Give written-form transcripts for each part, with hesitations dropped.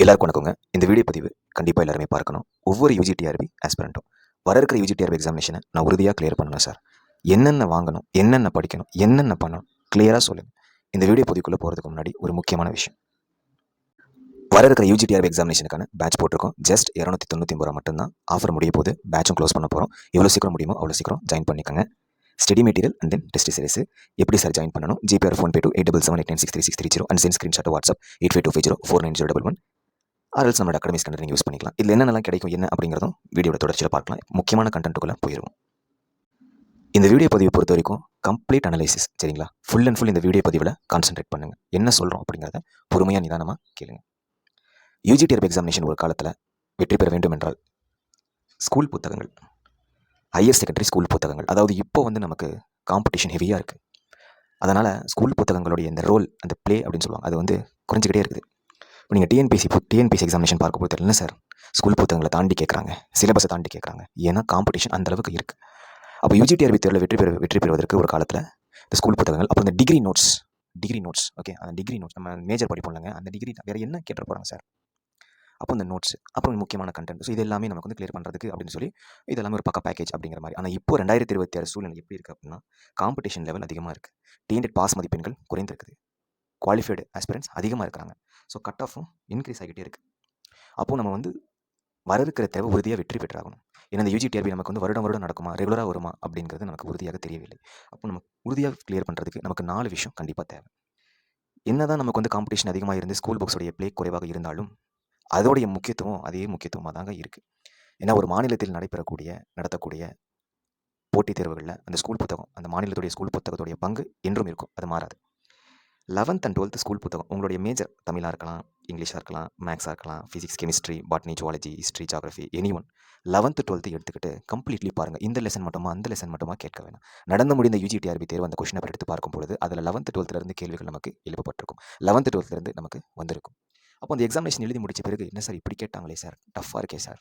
எல்லாருக்கும் வணக்கங்க. இந்த வீடியோ பதிவு கண்டிப்பாக எல்லாருமே பார்க்கணும். ஒவ்வொரு யூஜிடிஆர்பி ஆஸ்பிரண்ட்டும் வர இருக்கிற யூஜிடிஆர்பி எக்ஸாமினேஷனை நான் உறுதியாக கிளியர் பண்ணணும் சார். என்னென்ன வாங்கணும், என்னென்ன படிக்கணும், என்னென்ன பண்ணணும் கிளியராக சொல்லுங்கள். இந்த வீடியோ பதிவுக்குள்ளே போகிறதுக்கு முன்னாடி ஒரு முக்கியமான விஷயம். வர இருக்கிற யூஜிடிஆர்பி எக்ஸாமினேஷனுக்கான பேட்ச் போட்டிருக்கோம். ஜஸ்ட் 299 ரூபா மட்டும்தான். ஆஃபர் முடிய போது பேட்சும் க்ளோஸ் பண்ண போகிறோம். எவ்வளோ சீக்கிரம் முடியுமோ அவ்வளோ சீக்கிரம் ஜாயின் பண்ணிக்கோங்க. Study material and then test series எப்படி சார் ஜாயின் பண்ணணும்? GPay PhonePe to 8778963630 and send screenshot WhatsApp 8525049011 ஆர்எல்ஸ் நம்மளோட அகாடமி ஸ்கேனர் நீங்கள் யூஸ் பண்ணிக்கலாம். இதில் என்னென்னலாம் கிடைக்கும் என்ன அப்படிங்கிறதும் வீடியோட தொடர்ச்சியில் பார்க்கலாம். முக்கியமான கண்டென்ட்டுக்குள்ளே போயிடுவோம். இந்த வீடியோ பதிவு பொறுத்த வரைக்கும் கம்ப்ளீட் அனலைசிஸ், சரிங்களா? ஃபுல் அண்ட் ஃபுல் இந்த வீடியோ பதிவில் கான்சென்ட்ரேட் பண்ணுங்கள். என்ன சொல்கிறோம் அப்படிங்கிறத பொறுமையாக நிதானமாக கேளுங்க. யூஜிடிஆர்பி எக்ஸாமினேஷன் ஒரு காலத்தில் வெற்றி பெற வேண்டும் என்றால் ஸ்கூல் புத்தகங்கள், ஹையர் செகண்டரி ஸ்கூல் புத்தகங்கள், அதாவது இப்போ நமக்கு காம்படிஷன் ஹெவியாக இருக்குது. அதனால் ஸ்கூல் புத்தகங்களுடைய இந்த ரோல், அந்த ப்ளே அப்படின்னு சொல்லுவாங்க, அது குறைஞ்சிக்கிட்டே இருக்குது. இப்போ நீங்கள் டிஎன்பிஎஸ்சி எக்ஸாமினேஷன் பார்க்க தெரியல சார், ஸ்கூல் புத்தகங்களை தாண்டி கேட்குறாங்க, சிலபஸை தாண்டி கேட்குறாங்க. ஏன்னா காம்படிஷன் அந்தளவுக்கு இருக்குது. அப்போ யூஜிடிஆர்பி தேர்வில் வெற்றி பெறுவதற்கு ஒரு காலத்தில் இந்த ஸ்கூல் புத்தகங்கள், அப்புறம் இந்த டிகிரி நோட்ஸ், ஓகே, அந்த டிகிரி நோட்ஸ் நம்ம மேஜர் படிப்போம்லங்க, அந்த டிகிரி வேறு என்ன கேட்டு போகிறாங்க சார், அப்போ இந்த நோட்ஸ், அப்புறம் முக்கியமான கண்டென்ட். ஸோ இது எல்லாமே நமக்கு கிளியர் பண்ணுறதுக்கு அப்படின்னு சொல்லி இதெல்லாமே ஒரு பக்க பேக்கேஜ் அப்படிங்கிற மாதிரி. ஆனால் இப்போ 2026 சூழ்நிலை எப்படி இருக்குது அப்படின்னா, காம்படிஷன் லெவல் அதிகமாக இருக்குது. டிஎன்டெட் பாஸ் மதிப்பெண்கள் குறைந்திருக்குது. குவாலிஃபைடு ஆஸ்பிரண்ட்ஸ் அதிகமாக இருக்கிறாங்க. ஸோ கட் ஆஃபும் இன்க்ரீஸ் ஆகிட்டே இருக்குது. அப்போது நம்ம வர இருக்கிற தேவை உறுதியாக வெற்றி பெற்றாகணும். ஏன்னா இந்த யூஜிடிஆர்பி நமக்கு வருடம் நடக்குமா, ரெகுலராக வருமா அப்படிங்கிறது நமக்கு உறுதியாக தெரியவில்லை. அப்போ நம்ம உறுதியாக கிளியர் பண்ணுறதுக்கு நமக்கு 4 விஷயம் கண்டிப்பாக தேவை. என்னதான் நமக்கு காம்படிஷன் அதிகமாக இருந்து ஸ்கூல் புக்ஸோடைய ப்ளே குறைவாக இருந்தாலும் அதோடைய முக்கியத்துவம் அதே முக்கியத்துவமாக தாங்க இருக்குது. ஏன்னா ஒரு மாநிலத்தில் நடத்தக்கூடிய போட்டித் தேர்வுகளில் அந்த ஸ்கூல் புத்தகம், அந்த மாநிலத்துடைய ஸ்கூல் புத்தகத்துடைய பங்கு என்றும் இருக்கும், அது மாறாது. 11th and 12th ஸ்கூல் புத்தகம், உங்களுடைய மேஜர் தமிழாக இருக்கலாம், இங்கிலீஷாக இருக்கலாம், மேக்ஸாக இருக்கலாம், physics, chemistry, botany, zoology, history, geography, any one 11th 12th எடுத்துக்கிட்டு கம்ப்ளீட்லி பாருங்கள். இந்த லெசன் மட்டுமா அந்த லெசன் மட்டுமா கேட்க வேணாம். நடந்து முடிந்த யூஜிடிஆர்பி தேர்வு அந்த கொஸ்டின் பேப்பர் எடுத்து பார்க்கும் பொழுது அதில் 11th 12th கேள்விகள் நமக்கு எழுப்பப்பட்டிருக்கும். 11th 12th நமக்கு வந்திருக்கும். அப்போ அந்த எக்ஸாமினேஷன் எழுதி முடிச்ச பிறகு என்ன சார் இப்படி கேட்டாங்களே சார், டஃப்பாக இருக்கே சார்,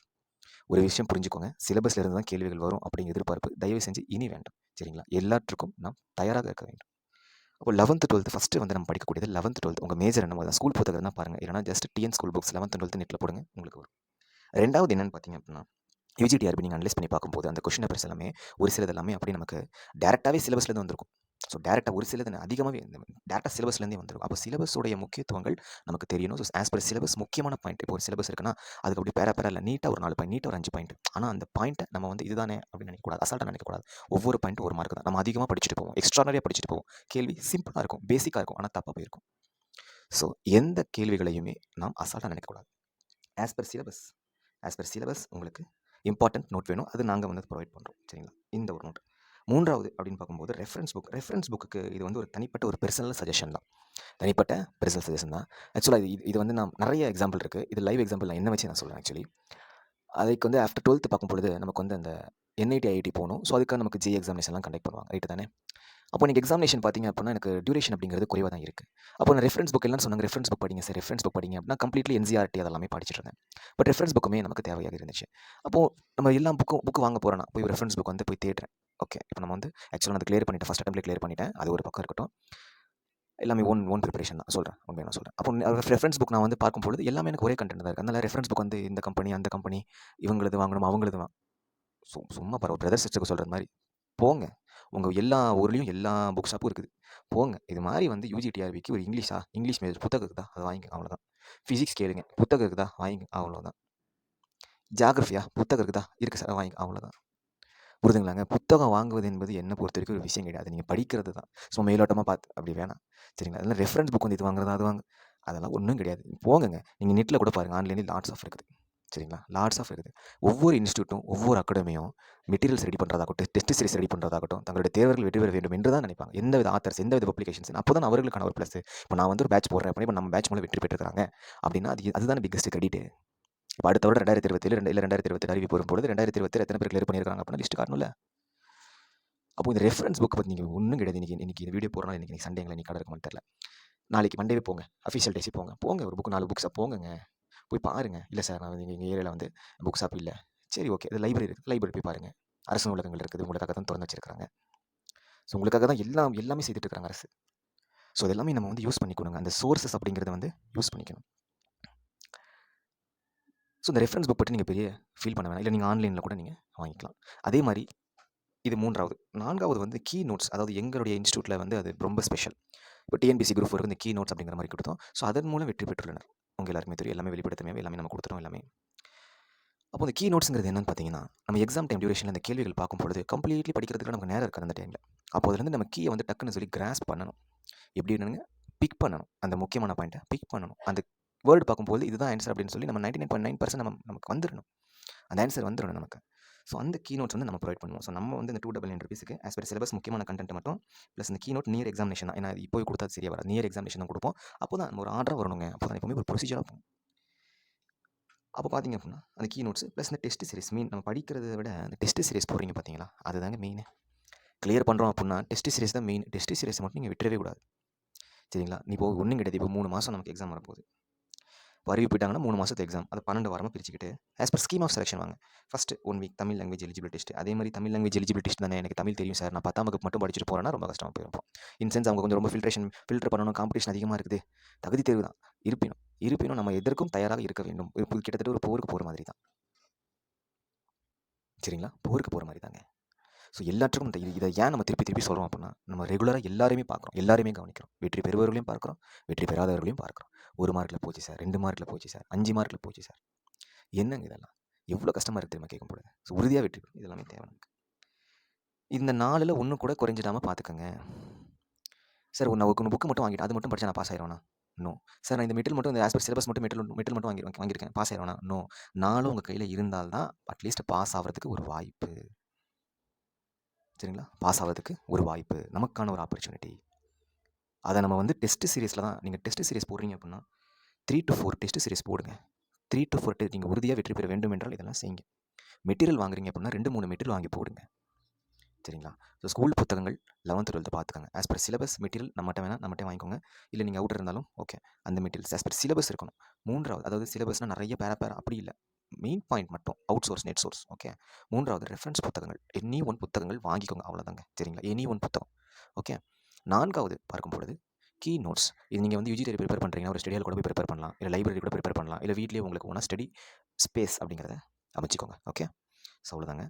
ஒரு விஷயம் புரிஞ்சுக்கோங்க, சிலபஸ்ல இருந்து தான் கேள்விகள் வரும் அப்படிங்கிற எதிர்பார்ப்பு தயவு செஞ்சு இனி வேண்டாம், சரிங்களா? எல்லாற்றுக்கும் நாம் தயாராக இருக்க வேண்டும். அப்போ 11th 12th ஃபஸ்ட்டு நம்ம படிக்கக்கூடியது 11th 12th உங்கள் மேஜர் என்னமோ தான் ஸ்கூல் புத்தகம் தான் பாருங்கள். இல்லைனா just TN school books 11th 12th நெட்டில் போடுங்க, உங்களுக்கு வரும். ரெண்டாவது என்னென்னு பார்த்தீங்க அப்படின்னா, யூஜிடிஆர்பி நீங்கள் அனலைஸ் பண்ணி பார்க்கும்போது அந்த கொஸ்டின் பேப்பர்ஸ் எல்லாமே ஒரு சிலது எல்லாமே அப்படி நமக்கு டேரெக்டாகவே சிலபஸ்லேருந்து வந்திருக்கும். ஸோ டேரெக்டாக ஒரு சிலது அதிகமாகவே டேரெக்டாக சிலபஸ்லேருந்தே வந்துடும். அப்போ சிலபஸோடைய முக்கியத்துவங்கள் நமக்கு தெரியணும். ஸோ ஆஸ் பர் சிலபஸ் முக்கியமான பாயிண்ட், இப்போ ஒரு சிலபஸ் இருக்குன்னா அதுக்கு அப்படி பேரா இல்லை, நீட்டாக ஒரு 4 பாயிண்ட், நீட்டாக ஒரு 5 பாயிண்ட். ஆனால் அந்த பாயிண்ட்டை நம்ம இதுதானே அப்படின்னு நினைக்கக்கூடாது, அசால்ட்டாக நினைக்கக்கூடாது. ஒவ்வொரு பாயிண்ட்டும் ஒரு மார்க் தான். நம்ம அதிகமாக படிச்சுட்டு போவோம், எக்ஸ்ட்ரானரியாக படிச்சுட்டு போவோம். கேள்வி சிம்பிளாக இருக்கும், பேசிக்காக இருக்கும், ஆனால் தப்பாக போயிருக்கும். ஸோ எந்த கேள்விகளையுமே நாம் அசால்ட்டாக நினைக்கக்கூடாது. ஆஸ் பர் சிலபஸ் உங்களுக்கு இம்பார்ட்டன்ட் நோட் வேணும், அது நாங்கள் ப்ரொவைட் பண்ணுறோம், சரிங்களா? இந்த ஒரு நோட். மூன்றாவது அப்படின்னு பார்க்கும்போது ரெஃபரன்ஸ் புக்கு இது ஒரு தனிப்பட்ட ஒரு பெர்சனல் சஜஷன் தான். ஆக்சுவலாக இது நான் நிறைய எக்ஸாம்பிள் இருக்குது. இது லைவ் எக்ஸாம்பிள் நான் என்ன வச்சு நான் சொல்கிறேன். ஆக்சுவலி அதுக்கு ஆஃப்டர் 12th பார்க்கும்பொழுது நமக்கு அந்த என்ஐடி ஐஐடி போகணும். ஸோ அதுக்காக நமக்கு ஜே எக்ஸாமினேஷன்லாம் கண்டக்ட் பண்ணுவாங்க, ரைட்டு தானே? அப்போ நீங்கள் எக்ஸாமினேஷன் பார்த்தீங்க அப்படின்னா எனக்கு டியூரேஷன் அப்படிங்கிறது குறைவாக தான் இருக்குது. அப்போ நான் ரெஃபரன்ஸ் புக் எல்லாம் சொன்னாங்க, ரெஃபரன்ஸ் புக் படிங்க சார், ரெஃபரன்ஸ் புக் படிங்க அப்படின்னா கம்ப்ளீட்லி என்சிஆர்டி அதெல்லாமே படிச்சுட்டு இருந்தேன். பட் ரெஃபரன்ஸ் புக்குமே நமக்கு தேவையாக இருந்துச்சு. அப்போது நம்ம எல்லா புக்கு வாங்க போகிறேன்னா போய் ரெஃபரன்ஸ் புக் போய் தேடுறேன். ஓகே, இப்போ நம்ம ஆக்சுவலாக நான் கிளியர் பண்ணிட்டேன், ஃபஸ்ட் அட்டெம்ப்ட்ல கிளியர் பண்ணிட்டேன், அது ஒரு பக்கம் இருக்கட்டும். எல்லாமே ஓன் ப்ரிப்பரேஷன் தான் சொல்கிறேன், உண்மையை நான் சொல்கிறேன். அப்போ ரெஃபரன்ஸ் புக் நான் பார்க்கும்பொழுது எல்லாமே எனக்கு ஒரே கண்டென்ட் தான் இருக்குது. அதனால் ரெஃபரன்ஸ் புக் இந்த கம்பெனி அந்த கம்பெனி இவங்களது வாங்கணும் அவங்களது சும்மா பரவாயில்ல, பிரதர் சிஸ்டருக்கு சொல்கிற மாதிரி போங்க, உங்கள் எல்லா ஊர்லேயும் எல்லா புக் ஷாப்பும் இருக்குது, போங்க. இது மாதிரி யூஜிடிஆர்பிக்கு ஒரு இங்கிலீஷ் மேஜர் புத்தகம் இருக்குதா, அதை வாங்கிங்க, அவ்வளோதான். ஃபிசிக்ஸ் கேளுங்க, புத்தகம் இருக்குதா, வாங்கிங்க, அவ்வளோதான். ஜாகிரஃபியா, புத்தகம் இருக்குதா, இருக்குது சார், வாங்கிங்க, அவ்வளோதான். புரிதுங்களாங்க? புத்தகம் வாங்குவது என்பது என்ன பொறுத்த வரைக்கும் ஒரு விஷயம் கிடையாது, நீங்கள் படிக்கிறது தான். ஸோ மேலோட்டமாக பார்த்து அப்படி வேணாம், சரிங்களா? அதெல்லாம் ரெஃபரன்ஸ் புக் இது வாங்குறதா அது அதெல்லாம் ஒன்றும் கிடையாது. போங்க, நீங்கள் நெட்டில் கூட பாருங்கள், ஆன்லைனில் லாட்ஸ் ஆஃப் இருக்குது, சரிங்களா? லாட்ஸ் ஆஃப் இருக்குது. ஒவ்வொரு இன்ஸ்டியூட்டும் ஒவ்வொரு அகாடமியும் மெட்டீரியல்ஸ் ரெடி பண்ணுறதாகட்டும், டெஸ்ட் சீரிஸ் ரெடி பண்ணுறதாகட்டும், தங்களுடைய தேர்வுகள் வெற்றி பெற வேண்டும் என்று தான் நினைப்பாங்க. எந்தவித ஆத்தர்ஸ், எந்தவித பப்ளிகேஷன்ஸ், அப்போ தான் அவர்களுக்கான ஒரு ப்ளஸ். இப்போ நான் ஒரு பேட்ச் போடுறேன் அப்படின்னா, இப்போ நம்ம பேட்ச் மூலம் வெற்றி பெற்றுக்கிறாங்க அப்படின்னா அதுதான் பிக்கஸ்ட் கிரெடிட். இப்போ அடுத்த வருடம் 2027 இல்லை 2028 அறிவிப்பு வரும்போது 2027 எத்தனை பேர் கிளியர் பண்ணியிருக்காங்க அப்படின்னா லிஸ்ட் காரணம்ல. அப்போ இந்த ரெஃபரன்ஸ் புக் பற்றி நீங்கள் ஒன்றும் கிடையாது. இன்னைக்கு இந்த வீடியோ போகிறனால இன்னைக்கு சண்டேங்களை இன்னைக்கு கடை இருக்க தெரியல. நாளைக்கு மண்டேவே போங்க, அஃபிஷியல் டேஸி போங்க ஒரு புக் 4 புக்ஸாக போங்க, போய் பாருங்கள். இல்லை சார், நான் எங்கள் ஏரியாவில் புக் ஷாப் இல்லை, சரி ஓகே, அது லைப்ரரி இருக்குது, லைப்ரரி போய் பாருங்கள். அரசு நூலகங்கள் இருக்குது, உங்களுக்காக தான் திறந்து வச்சிருக்காங்க. ஸோ உங்களுக்காக தான் எல்லாமே செய்துட்டு இருக்காங்க அரசு. ஸோ இதெல்லாமே நம்ம யூஸ் பண்ணிக்கணுங்க. அந்த சோர்ஸஸ் அப்படிங்கிறத யூஸ் பண்ணிக்கணும். ஸோ இந்த ரெஃபரன்ஸ் புக் பற்றி நீங்கள் பெரிய ஃபீல் பண்ண வேணாம். இல்லை நீங்கள் ஆன்லைனில் கூட நீங்கள் வாங்கிக்கலாம். அதே மாதிரி இது 3வது. 4வது வந்து கீ நோட்ஸ். அதாவது எங்களுடைய இன்ஸ்டியூட்டில் வந்து அது ரொம்ப ஸ்பெஷல். இப்போ டிஎன்பிசி குரூப் 4 இந்த கீ நோட்ஸ் அப்படிங்கிற மாதிரி கொடுத்தோம். ஸோ அதன் மூலம் வெற்றி பெற்றுள்ளனர். உங்கள் எல்லாருக்குமே தெரியும். எல்லாமே வெளிப்படுத்தமே எல்லாமே நம்ம கொடுத்துறோம் எல்லாமே. அப்போ இந்த கீ நோட்ஸுங்கிறது என்னன்னு பார்த்தீங்கன்னா, நம்ம எக்ஸாம் டைம் டியூரேஷனில் அந்த கேள்விகள் பார்க்கும்பொழுது கம்ப்ளீட்லி படிக்கிறதுக்கு நமக்கு நேரம் இருக்காது அந்த டைமில். அப்போ அதுலேருந்து நம்ம கீயை வந்து டக்குன்னு சொல்லி கிராஸ்ப் பண்ணணும். எப்படி என்னங்க பிக் பண்ணணும். அந்த முக்கியமான பாயிண்ட்டை பிக் பண்ணணும். அந்த வேர்டு பார்க்கும்போது இதுதான் ஆன்சர் அப்படின்னு சொல்லி நம்ம 99.9% நமக்கு வந்துடணும். அந்த ஆன்சர் வந்துடணும் நமக்கு. ஸோ அந்த கீ நோட்ஸ் வந்து நம்ம ப்ரொவைட் பண்ணுவோம். ஸோ நம்ம வந்து இந்த 299 ருபீஸுக்கு ஆஸ் பர் சிலபஸ் முக்கியமான கண்டென்ட் மட்டும் ப்ளஸ் இந்த கீ நோட் நியர் எக்ஸாமினேஷன் தான். ஏன்னா இப்போ கொடுத்தா சரியாக வராது. நியர் எக்ஸாமினேஷன் தான் கொடுப்போம். அப்போ தான் நம்ம ஒரு ஆர்டராக வரணுங்க. அப்போ தான் எப்பவுமே ஒரு ப்ரொசீஜராக இருக்கும். அப்போ பார்த்தீங்க அப்படின்னா அந்த கீ நோட்ஸ் ப்ளஸ் இந்த டெஸ்ட் சீரிஸ் நம்ம படிக்கிறத விட அந்த டெஸ்ட் சீரிஸ் போடுறீங்க பார்த்தீங்களா, அதுதாங்க மெயின். கிளியர் பண்ணுறோம் அப்படின்னா டெஸ்ட் சீரிஸ் தான் மெயின். டெஸ்ட் சீரிஸ் மட்டும் நீங்கள் விட்டுறவே கூடாது. சரிங்களா? நீ இப்போ ஒன்றும் கிடையாது. இப்போ 3 மாதம் நமக்கு எக்ஸாம் வரப்போகுது. இப்போ அறிவு போயிட்டாங்கன்னா 3 மாதத்து எக்ஸாம். அதை 12 வாரமாக பிரிச்சுக்கிட்டு as per scheme of selection வாங்க. First 1 week Tamil language eligible test. அதே மாதிரி தமிழ் லாங்குவேஜ் எலிஜிபிள் டெஸ்ட் தானே, எனக்கு தமிழ் தெரியும் சார், நான் 10ஆம் வகுப்பு மட்டும் படிச்சுட்டு போகிறேன்னா ரொம்ப கஷ்டமாக போயிருப்போம். இன் சென்ஸ் அவங்க கொஞ்சம் ரொம்ப ஃபில்டர் பண்ணணும், காம்படிஷன் அதிகமாக இருக்குது. தகுதி தேர்வு தான் இருப்பினும் நம்ம எதற்கும் தயாராக இருக்க வேண்டும். இப்போ கிட்டத்தட்ட ஒரு போருக்கு போகிற மாதிரி தான். சரிங்களா? போருக்கு போகிற மாதிரி தாங்க. ஸோ எல்லாத்துக்கும் இதை ஏன் நம்ம திருப்பி சொல்கிறோம் அப்படின்னா, நம்ம ரெகுலராக எல்லாருமே பார்க்குறோம், எல்லாருமே கவனிக்கிறோம். வெற்றி பெறுபவர்களையும் பார்க்குறோம், வெற்றி பெறாதவர்களையும் பார்க்குறோம். 1 மார்க்கில் போச்சு சார், 2 மார்க்கில் போச்சு சார், 5 மார்க்கில் போச்சு சார். என்னங்க இதெல்லாம்? எவ்வளோ கஷ்டமாக இருக்குது தெரியுமா கேட்கும் பொழுது. ஸோ உறுதியாக வெற்றி பெறும். இதெல்லாமே தேவை நமக்கு. இந்த 4ல் 1 கூட குறைஞ்சிடாமல் பார்த்துக்கங்க. சார் நான் ஒரு புக்கு மட்டும் வாங்கிட்டேன், அது மட்டும் படித்தா நான் பாஸ் ஆயிடுவேனா? நோ. சார் நான் இந்த மெட்டீரியல் மட்டும் இந்த ஆஸ் பர் சிலபஸ் மட்டும் மெட்டீரியல் மட்டும் வாங்கியிருக்கேன், பாஸ் ஆயிடுவேனா? நோ. 4 உங்கள் கையில் இருந்தால் தான் அட்லீஸ்ட் பாஸ் ஆகிறதுக்கு ஒரு வாய்ப்பு. சரிங்களா? பாஸ் ஆகிறதுக்கு ஒரு வாய்ப்பு, நமக்கான ஒரு ஆப்பர்ச்சுனிட்டி. அதை நம்ம வந்து டெஸ்ட் சீரிஸில் தான். நீங்கள் டெஸ்ட் சீரிஸ் போடுறீங்க அப்படின்னா 3 to 4 டெஸ்ட் சீரிஸ் போடுங்க. 3 to 4 நீங்கள் உறுதியாக வெற்றி பெற வேண்டும் என்றால் இதெல்லாம் செய்யுங்க. மெட்டீரியல் வாங்குறீங்க அப்படின்னா 2-3 மெட்டீரியல் வாங்கி போடுங்க. சரிங்களா? ஸோ ஸ்கூல் புத்தகங்கள் 11th 12th பார்த்துக்கோங்க. ஆஸ் பர் சிலபஸ் மெட்டீரியல் நம்மகிட்ட வாங்கிக்கோங்க. இல்லை நீங்கள் அவுட்டர் இருந்தாலும் ஓகே. அந்த மெட்டீரியல்ஸ் ஆஸ் பர் சிலபஸ் இருக்கணும். 3வது, அதாவது சிலபஸ்னால் நிறைய பேரா அப்படி இல்லை, மெயின் பாயிண்ட் மட்டும் out source net source. Okay. 3வது ரெஃபரன்ஸ் புத்தகங்கள், எனி ஒன் புத்தகங்கள் வாங்கிக்கோங்க, அவ்வளோதாங்க. சரிங்களா? எனி ஒன் புத்தகம். ஓகே. 4வது பார்க்கும்பொழுது கீ நோட்ஸ். இது நீங்கள் வந்து யூஜிடி ப்ரிப்பேர் பண்ணுறீங்கன்னா ஒரு ஸ்டடி ஹால் கூட போய் ப்ரிப்பேர் பண்ணலாம், இல்லை லைப்ரரி கூட ப்ரிப்பேர் பண்ணலாம், இல்லை வீட்லேயே உங்களுக்கு ஒன்றா ஸ்டடி ஸ்பேஸ் அப்படிங்கிறத அமைச்சிக்கோங்க. ஓகே. ஸோ அவ்வளோதாங்க.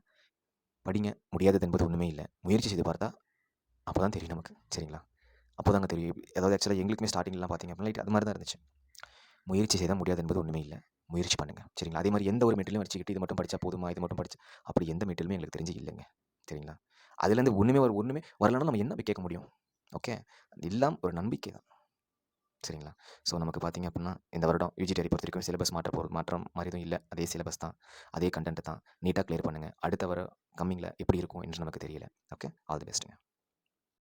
படிங்க, முடியாதது என்பது ஒன்றுமே இல்லை. முயற்சி செய்து பார்த்தா அப்போ தான் தெரியும் நமக்கு. சரிங்களா? அப்போ தாங்க தெரியும். அதாவது ஆக்சுவலாக எங்களுக்குமே ஸ்டார்டிங்லாம் பார்த்தீங்க அப்படின்னா லைட் அது மாதிரி தான் இருந்துச்சு. முயற்சி செய்தால் முடியாது என்பது ஒன்றுமே இல்லை. முயற்சி பண்ணுங்கள். சரிங்களா? அதே மாதிரி எந்த ஒரு மெட்டீரியலும் வச்சுக்கிட்டு இது மட்டும் படித்தா போதுமா, இது மட்டும் படிச்சு அப்படி எந்த மெட்டீரியலுமே எங்களுக்கு தெரிஞ்சு இல்லைங்க. சரிங்களா? அதுலேருந்து ஒன்றுமே வரலன்னா நம்ம என்ன போய் கேட்க முடியும்? ஓகே. எல்லாம் ஒரு நம்பிக்கை தான். சரிங்களா? ஸோ நமக்கு பார்த்தீங்க அப்படின்னா இந்த வருடம் யூஜிடிஆரை பொறுத்த வரைக்கும் சிலபஸ் மாற்றம் மாதிரி எதுவும் இல்லை. அதே சிலபஸ் தான், அதே கண்டென்ட் தான். நீட்டாக கிளியர் பண்ணுங்கள். அடுத்த வர கம்மிங்கில் எப்படி இருக்கும் என்று நமக்கு தெரியல. ஓகே. All the பெஸ்ட்டுங்க.